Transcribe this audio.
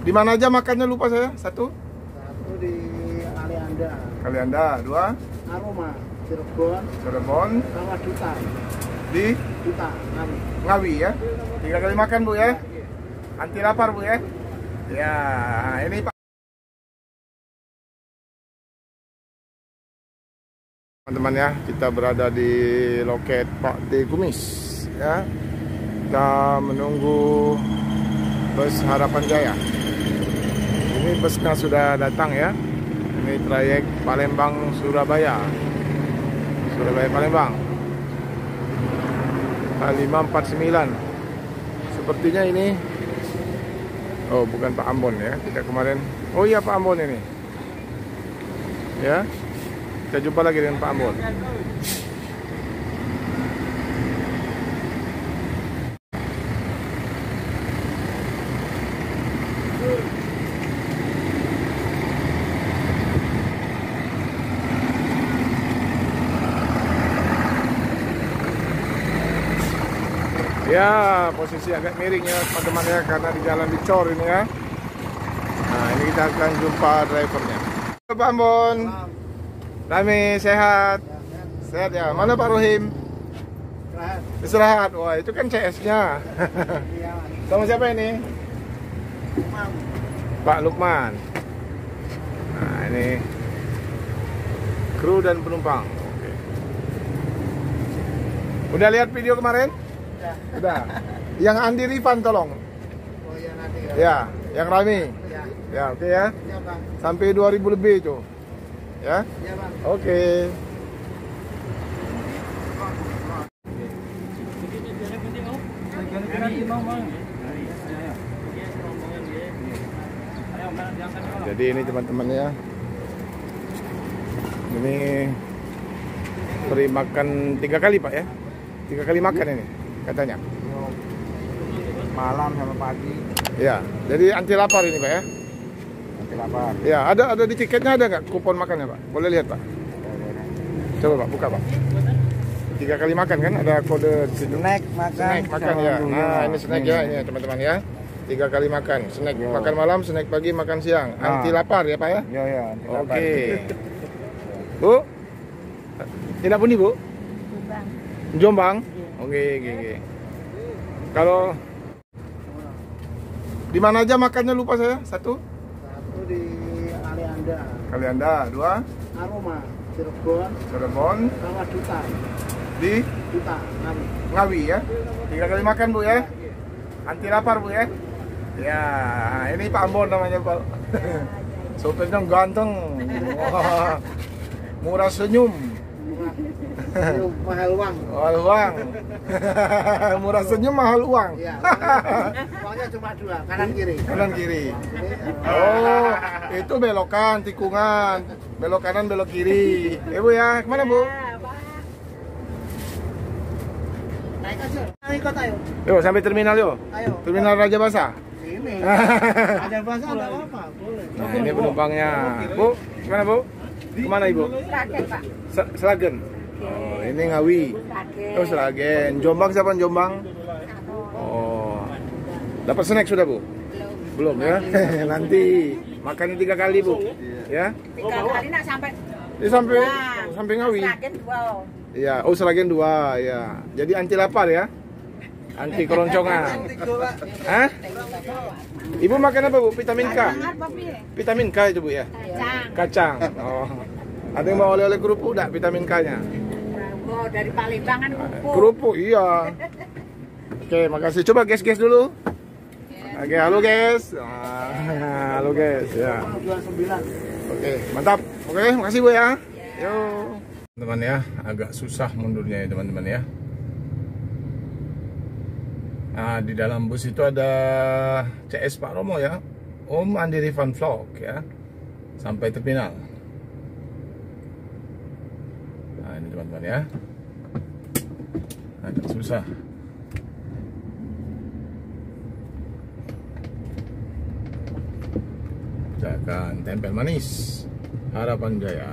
Di mana aja makannya lupa saya? Satu di Kalianda. Kalianda. Dua Aroma Cirebon. Cirebon. Sama Duta. Di Duta Ngawi ya. 3 kali makan Bu ya. Anti lapar Bu ya. Ya, ini Pak. Teman-teman ya, kita berada di loket Pak D Kumis ya. Kita menunggu bus Harapan Jaya. Ini busnya sudah datang ya. Ini trayek Palembang Surabaya. Surabaya Palembang. 549. Sepertinya ini. Oh, bukan Pak Ambon ya. Kita kemarin. Oh iya Pak Ambon ini. Ya. Kita jumpa lagi dengan Pak Ambon. Ya, posisi agak miring ya teman-teman ya, karena di jalan dicor ini ya. Nah, ini kita akan jumpa drivernya. Pak Ambon. Rami, sehat? Sehat ya. Mana Pak Rohim? Istirahat. Wah, itu kan CS-nya. Sama siapa ini? Pak Lukman. Nah, ini kru dan penumpang. Oke. Udah lihat video kemarin? Udah. Yang Andi Rifan tolong. Oh iya nanti ya. Yang Rami. Ya. Ya, oke ya. Ya Bang. Sampai 2000 lebih itu. Ya. Ya Bang. Oke. Jadi ini teman-teman ya. Ini beri makan 3 kali Pak ya. 3 kali makan ini katanya. Malam sama pagi. Ya, jadi anti lapar ini Pak ya. Anti lapar. Ya, ada di tiketnya ada nggak kupon makannya Pak? Boleh lihat Pak. Coba Pak, buka Pak. 3 kali makan kan, ada kode Snack makan. snack makan ya. Nah, ini snack ya, ini teman-teman ya. 3 kali makan, snack makan malam, snack pagi, makan siang. Anti lapar ya Pak ya. Ya, anti lapar. Oke. Bu, tidak pun Bu? Jombang. Oke. Kalau di mana aja makannya lupa saya? Satu di Kalianda. Kalianda. Dua Aroma Cirebon. Sama Duta. Di Duta Ngawi ya. 3 kali makan Bu ya. Anti lapar Bu ya. Ya, ini Pak Ambon namanya Pak. Sopirnya ganteng. Wah, murah senyum. Mahal uang. Mahal uang. Murah senyum mahal uang. Iya. Uangnya cuma 2, kanan kiri. Kanan kiri. Oh, itu belokan, tikungan. Belok kanan, belok kiri. Bu ya, kemana Bu? Naik aja. Ikut ayo. Yuk, sampai terminal yuk. Ayo. Terminal Raja Basa. Ini. Ada bahasa enggak apa-apa, boleh. Nah, ini penumpangnya. Bu, gimana Bu? Kemana Ibu? Sragen, Pak. Sragen. Oh, ini Ngawi. Oh, Sragen. Jombang siapa Jombang? Oh. Dapat snack sudah, Bu? Belum ya? Nanti makan 3 kali, Bu. Ya. 3 kali nak sampai sampai Ngawi. Sragen 2. Iya, oh Sragen 2 ya. Jadi anti lapar ya. Anti keroncongan. Hah? Ibu makan apa Bu? Vitamin K. Vitamin K itu Bu ya. Kacang. Oh. Ada yang mau oleh-oleh kerupuk enggak vitamin K-nya? Oh, dari Palembang kan kerupuk. Kerupuk iya. Oke, makasih. Coba guys dulu. Oke, halo guys. Halo guys ya. Oke, mantap. Oke, makasih Bu ya. Yo. Teman-teman ya, agak susah mundurnya ya teman-teman ya. Nah, di dalam bus itu ada CS Pak Romo ya, Om Andi Rifan Vlog ya, sampai terminal. Nah, ini teman-teman ya, agak susah. Kita akan tempel manis Harapan Jaya.